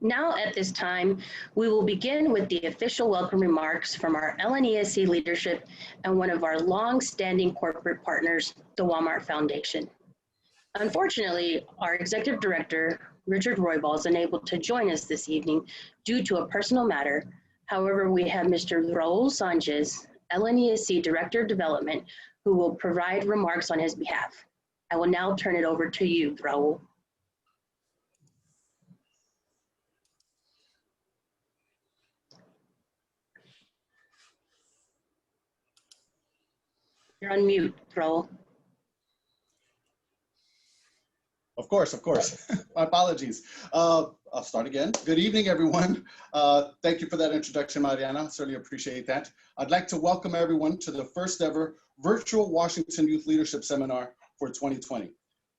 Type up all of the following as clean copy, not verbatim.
Now at this time, we will begin with the official welcome remarks from our LNESC leadership and one of our long-standing corporate partners, the Walmart Foundation. Unfortunately, our Executive Director, Richard Roybal, is unable to join us this evening due to a personal matter. However, we have Mr. Raul Sanchez, LNESC Director of Development, who will provide remarks on his behalf. I will now turn it over to you, Raul. You're on mute, Raul. Of course. My apologies. I'll start again. Good evening, everyone. Thank you for that introduction, Mariana. Certainly appreciate that. I'd like to welcome everyone to the first ever virtual Washington Youth Leadership Seminar for 2020.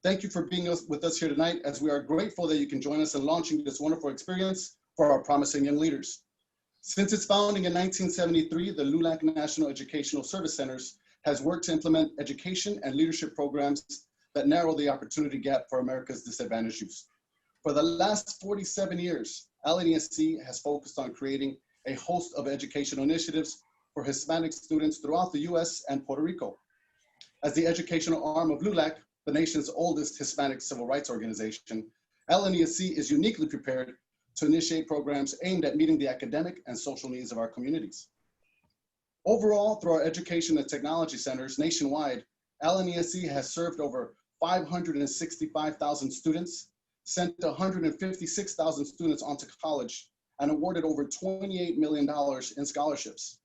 Thank you for being with us here tonight, as we are grateful that you can join us in launching this wonderful experience for our promising young leaders. Since its founding in 1973, the LULAC National Educational Service Centers has worked to implement education and leadership programs that narrow the opportunity gap for America's disadvantaged youth. For the last 47 years, LNESC has focused on creating a host of educational initiatives for Hispanic students throughout the US and Puerto Rico. As the educational arm of LULAC, the nation's oldest Hispanic civil rights organization, LNESC is uniquely prepared to initiate programs aimed at meeting the academic and social needs of our communities. Overall, through our education and technology centers nationwide, LNESC has served over 565,000 students, sent 156,000 students onto college, and awarded over $28 million in scholarships.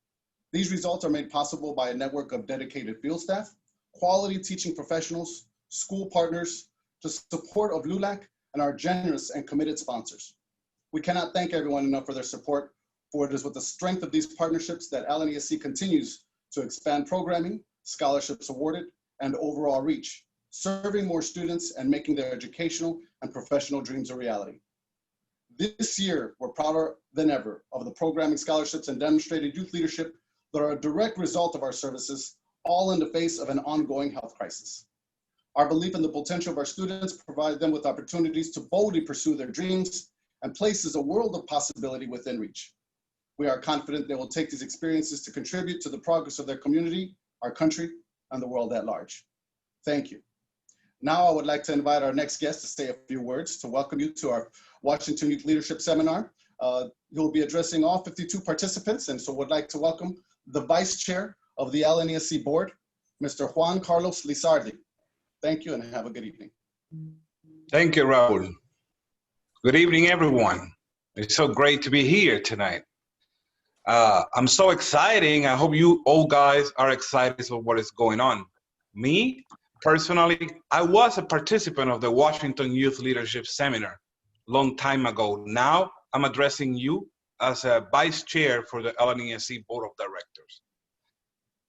These results are made possible by a network of dedicated field staff, quality teaching professionals, school partners, the support of LULAC, and our generous and committed sponsors. We cannot thank everyone enough for their support, for it is with the strength of these partnerships that LNESC continues to expand programming, scholarships awarded, and overall reach, serving more students and making their educational and professional dreams a reality. This year, we're prouder than ever of the programming scholarships and demonstrated youth leadership that are a direct result of our services, all in the face of an ongoing health crisis. Our belief in the potential of our students provide them with opportunities to boldly pursue their dreams and places a world of possibility within reach. We are confident they will take these experiences to contribute to the progress of their community, our country, and the world at large. Thank you. Now I would like to invite our next guest to say a few words to welcome you to our Washington Youth Leadership Seminar. He'll be addressing all 52 participants, and so would like to welcome the Vice Chair of the LNESC Board, Mr. Juan Carlos Lizardi. Thank you and have a good evening. Thank you, Raul. Good evening, everyone. It's so great to be here tonight. I'm so excited. I hope you all guys are excited for what is going on. Me, personally, I was a participant of the Washington Youth Leadership Seminar long time ago. Now I'm addressing you as a Vice Chair for the LNESC Board of Directors.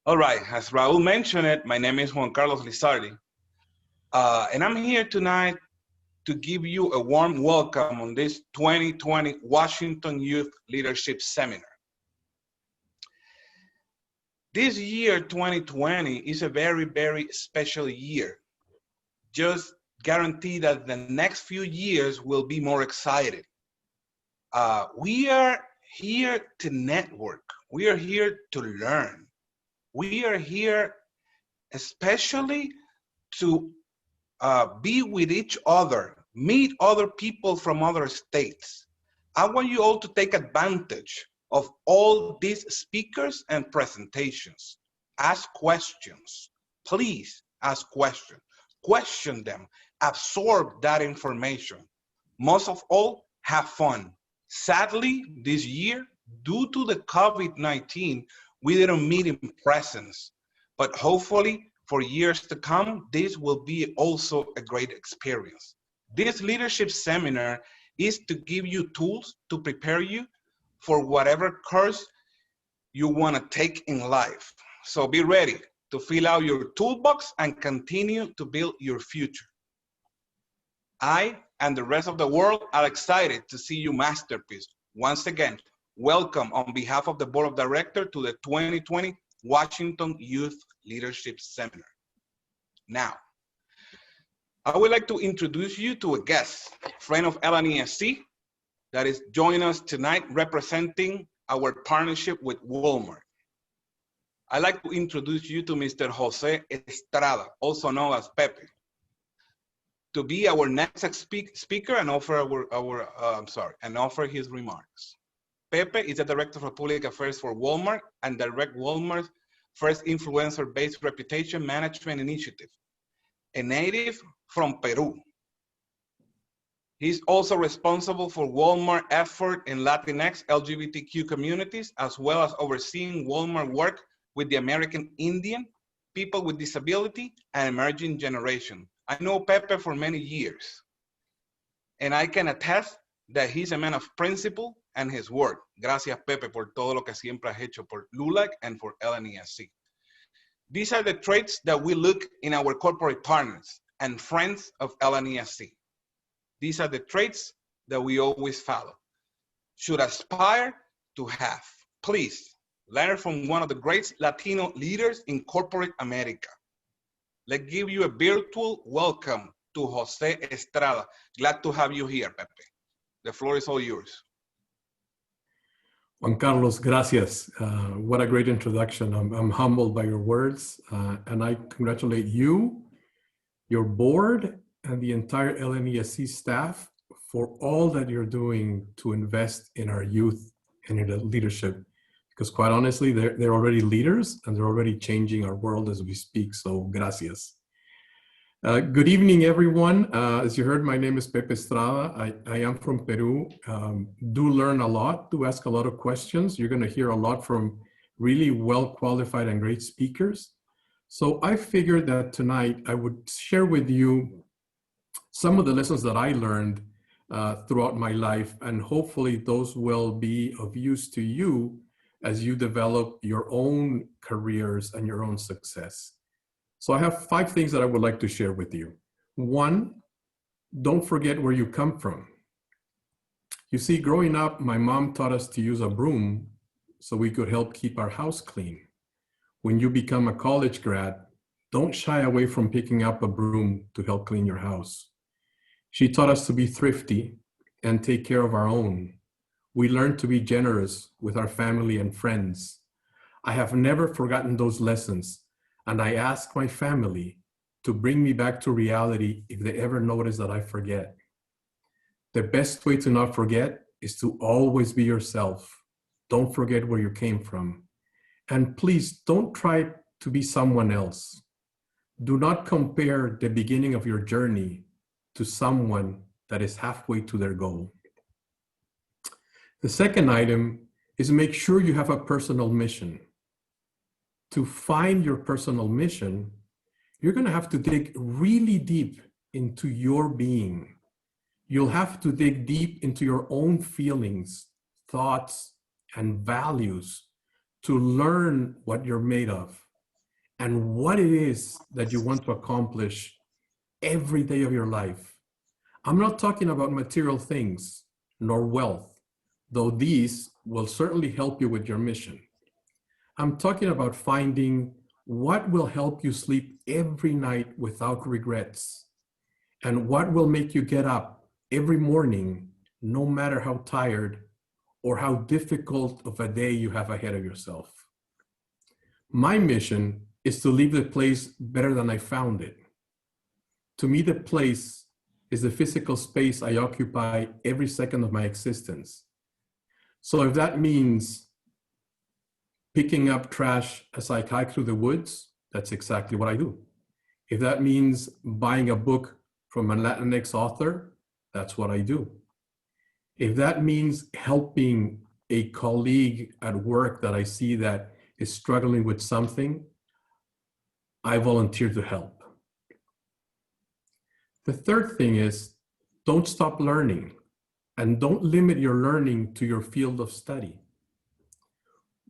All right, as Raul mentioned it, my name is Juan Carlos Lizardi, and I'm here tonight to give you a warm welcome on this 2020 Washington Youth Leadership Seminar. This year, 2020, is a very, very special year. Just guarantee that the next few years will be more exciting. We are here to network. We are here to learn. We are here especially to be with each other, meet other people from other states. I want you all to take advantage of all these speakers and presentations. Ask questions. Please ask questions. Question them. Absorb that information. Most of all, have fun. Sadly, this year, due to the COVID-19, we didn't meet in presence. But hopefully, for years to come, this will be also a great experience. This leadership seminar is to give you tools to prepare you for whatever course you want to take in life. So be ready to fill out your toolbox and continue to build your future. I and the rest of the world are excited to see you masterpiece. Once again, welcome on behalf of the Board of Directors to the 2020 Washington Youth Leadership Seminar. Now, I would like to introduce you to a guest, friend of LNESC, that is joining us tonight representing our partnership with Walmart. I'd like to introduce you to Mr. Jose Estrada, also known as Pepe, to be our next speaker and offer offer his remarks. Pepe is the Director of Public Affairs for Walmart and direct Walmart's first influencer-based reputation management initiative, a native from Peru. He's also responsible for Walmart effort in Latinx LGBTQ communities, as well as overseeing Walmart work with the American Indian, people with disability, and emerging generation. I know Pepe for many years, and I can attest that he's a man of principle and his word. Gracias, Pepe, por todo lo que siempre has hecho por LULAC and for LNESC. These are the traits that we look in our corporate partners and friends of LNESC. These are the traits that we always follow, should aspire to have. Please learn from one of the great Latino leaders in corporate America. Let's give you a virtual welcome to Jose Estrada. Glad to have you here, Pepe. The floor is all yours. Juan Carlos, gracias. What a great introduction. I'm humbled by your words, and I congratulate you, your board, and the entire LNESC staff for all that you're doing to invest in our youth and in the leadership. Because quite honestly, they're already leaders and they're already changing our world as we speak. So gracias. Good evening, everyone. As you heard, my name is Pepe Estrada. I am from Peru. Do learn a lot, do ask a lot of questions. You're going to hear a lot from really well-qualified and great speakers. So I figured that tonight I would share with you some of the lessons that I learned throughout my life, and hopefully those will be of use to you as you develop your own careers and your own success. So I have 5 things that I would like to share with you. 1, don't forget where you come from. You see, growing up, my mom taught us to use a broom so we could help keep our house clean. When you become a college grad, don't shy away from picking up a broom to help clean your house. She taught us to be thrifty and take care of our own. We learned to be generous with our family and friends. I have never forgotten those lessons, and I ask my family to bring me back to reality if they ever notice that I forget. The best way to not forget is to always be yourself. Don't forget where you came from. And please don't try to be someone else. Do not compare the beginning of your journey to someone that is halfway to their goal. The second item is make sure you have a personal mission. To find your personal mission, you're going to have to dig really deep into your being. You'll have to dig deep into your own feelings, thoughts, and values to learn what you're made of and what it is that you want to accomplish every day of your life. I'm not talking about material things nor wealth, though these will certainly help you with your mission. I'm talking about finding what will help you sleep every night without regrets, and what will make you get up every morning, no matter how tired or how difficult of a day you have ahead of yourself. My mission is to leave the place better than I found it. To me, the place is the physical space I occupy every second of my existence. So if that means picking up trash as I hike through the woods, that's exactly what I do. If that means buying a book from a Latinx author, that's what I do. If that means helping a colleague at work that I see that is struggling with something, I volunteer to help. The third thing is, don't stop learning, and don't limit your learning to your field of study.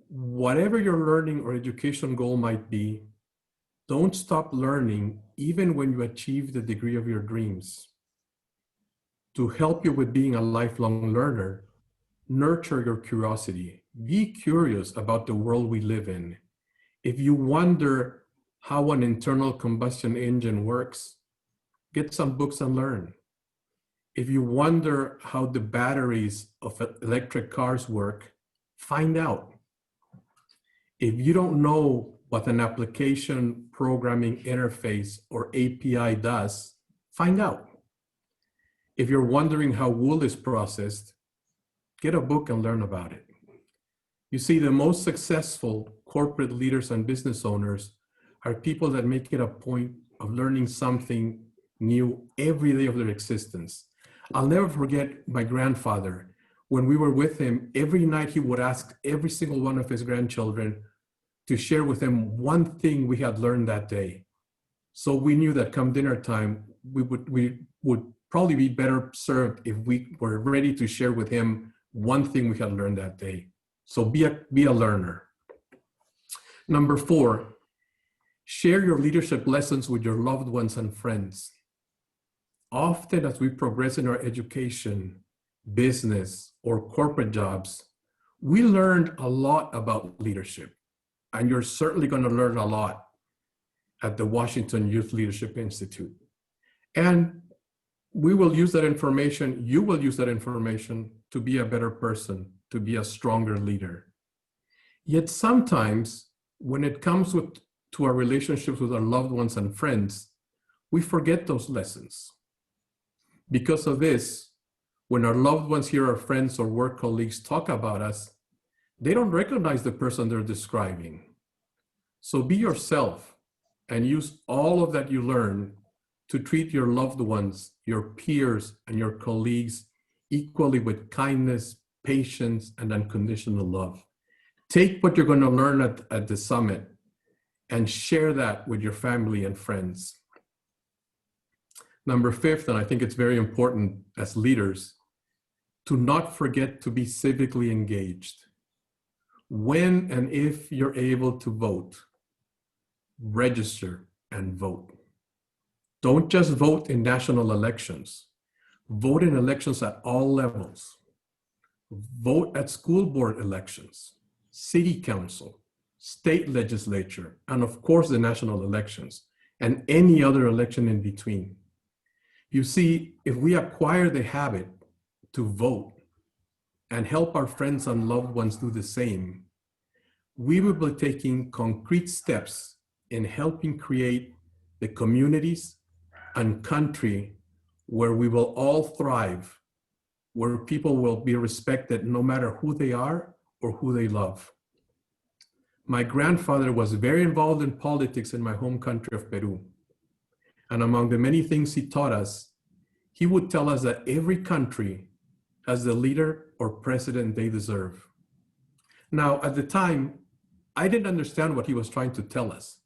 Whatever your learning or education goal might be, don't stop learning even when you achieve the degree of your dreams. To help you with being a lifelong learner, nurture your curiosity. Be curious about the world we live in. If you wonder how an internal combustion engine works, get some books and learn. If you wonder how the batteries of electric cars work, find out. If you don't know what an application programming interface or API does, find out. If you're wondering how wool is processed, get a book and learn about it. You see, the most successful corporate leaders and business owners are people that make it a point of learning something new every day of their existence. I'll never forget my grandfather. When we were with him, every night he would ask every single one of his grandchildren to share with him one thing we had learned that day. So we knew that come dinner time, we would probably be better served if we were ready to share with him one thing we had learned that day. So be a learner. Number 4, share your leadership lessons with your loved ones and friends. Often as we progress in our education, business, or corporate jobs, we learn a lot about leadership. And you're certainly going to learn a lot at the Washington Youth Leadership Institute. And we will use that information, you will use that information to be a better person, to be a stronger leader. Yet sometimes when it comes to our relationships with our loved ones and friends, we forget those lessons. Because of this, when our loved ones hear our friends or work colleagues talk about us, they don't recognize the person they're describing. So be yourself and use all of that you learn to treat your loved ones, your peers, and your colleagues equally with kindness, patience, and unconditional love. Take what you're going to learn at the summit and share that with your family and friends. Number 5, and I think it's very important as leaders, to not forget to be civically engaged. When and if you're able to vote, register and vote. Don't just vote in national elections. Vote in elections at all levels. Vote at school board elections, city council, state legislature, and of course the national elections, and any other election in between. You see, if we acquire the habit to vote and help our friends and loved ones do the same, we will be taking concrete steps in helping create the communities and country where we will all thrive, where people will be respected no matter who they are or who they love. My grandfather was very involved in politics in my home country of Peru. And among the many things he taught us, he would tell us that every country has the leader or president they deserve. Now, at the time, I didn't understand what he was trying to tell us.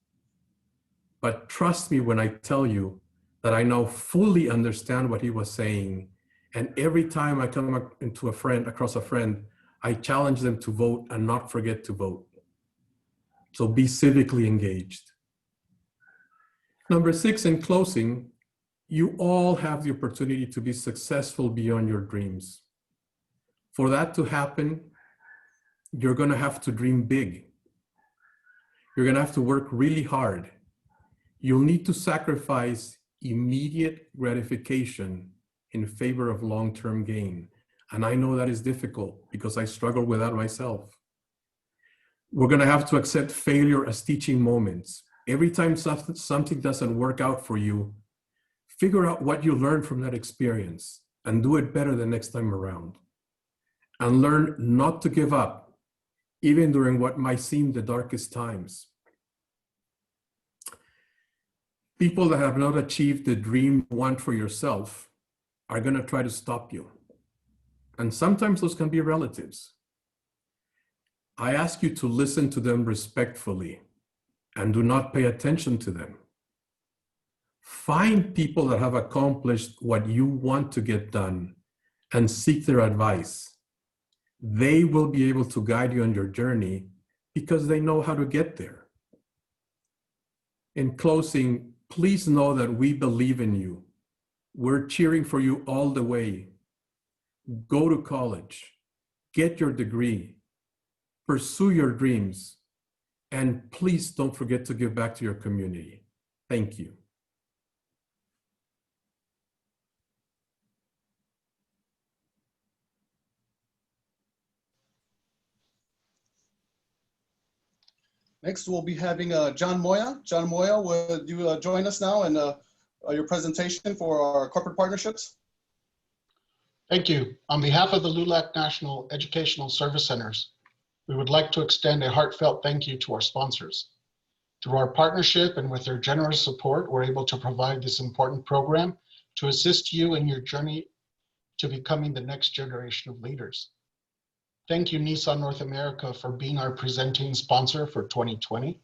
But trust me when I tell you that I now fully understand what he was saying. And every time I come across a friend, I challenge them to vote and not forget to vote. So be civically engaged. Number 6, in closing, you all have the opportunity to be successful beyond your dreams. For that to happen, you're going to have to dream big. You're going to have to work really hard. You'll need to sacrifice immediate gratification in favor of long-term gain. And I know that is difficult because I struggle with that myself. We're going to have to accept failure as teaching moments. Every time something doesn't work out for you, figure out what you learned from that experience and do it better the next time around. And learn not to give up, even during what might seem the darkest times. People that have not achieved the dream you want for yourself are going to try to stop you. And sometimes those can be relatives. I ask you to listen to them respectfully and do not pay attention to them. Find people that have accomplished what you want to get done and seek their advice. They will be able to guide you on your journey because they know how to get there. In closing, please know that we believe in you. We're cheering for you all the way. Go to college, get your degree, pursue your dreams, and please don't forget to give back to your community. Thank you. Next, we'll be having John Moya. John Moya, would you join us now in your presentation for our corporate partnerships? Thank you. On behalf of the LULAC National Educational Service Centers, we would like to extend a heartfelt thank you to our sponsors. Through our partnership and with their generous support, we're able to provide this important program to assist you in your journey to becoming the next generation of leaders. Thank you, Nissan North America, for being our presenting sponsor for 2020.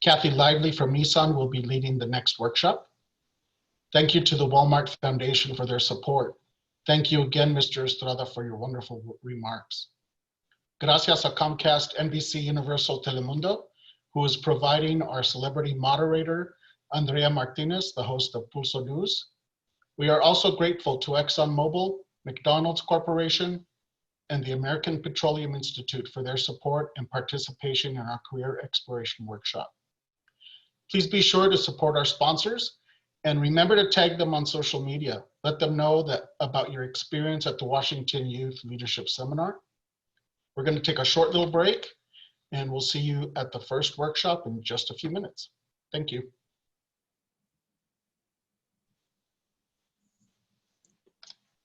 Kathy Lively from Nissan will be leading the next workshop. Thank you to the Walmart Foundation for their support. Thank you again, Mr. Estrada, for your wonderful remarks. Gracias a Comcast NBC Universal Telemundo, who is providing our celebrity moderator, Andrea Martinez, the host of Pulso News. We are also grateful to ExxonMobil, McDonald's Corporation, and the American Petroleum Institute for their support and participation in our career exploration workshop. Please be sure to support our sponsors and remember to tag them on social media. Let them know about your experience at the Washington Youth Leadership Seminar. We're going to take a short little break and we'll see you at the first workshop in just a few minutes. Thank you.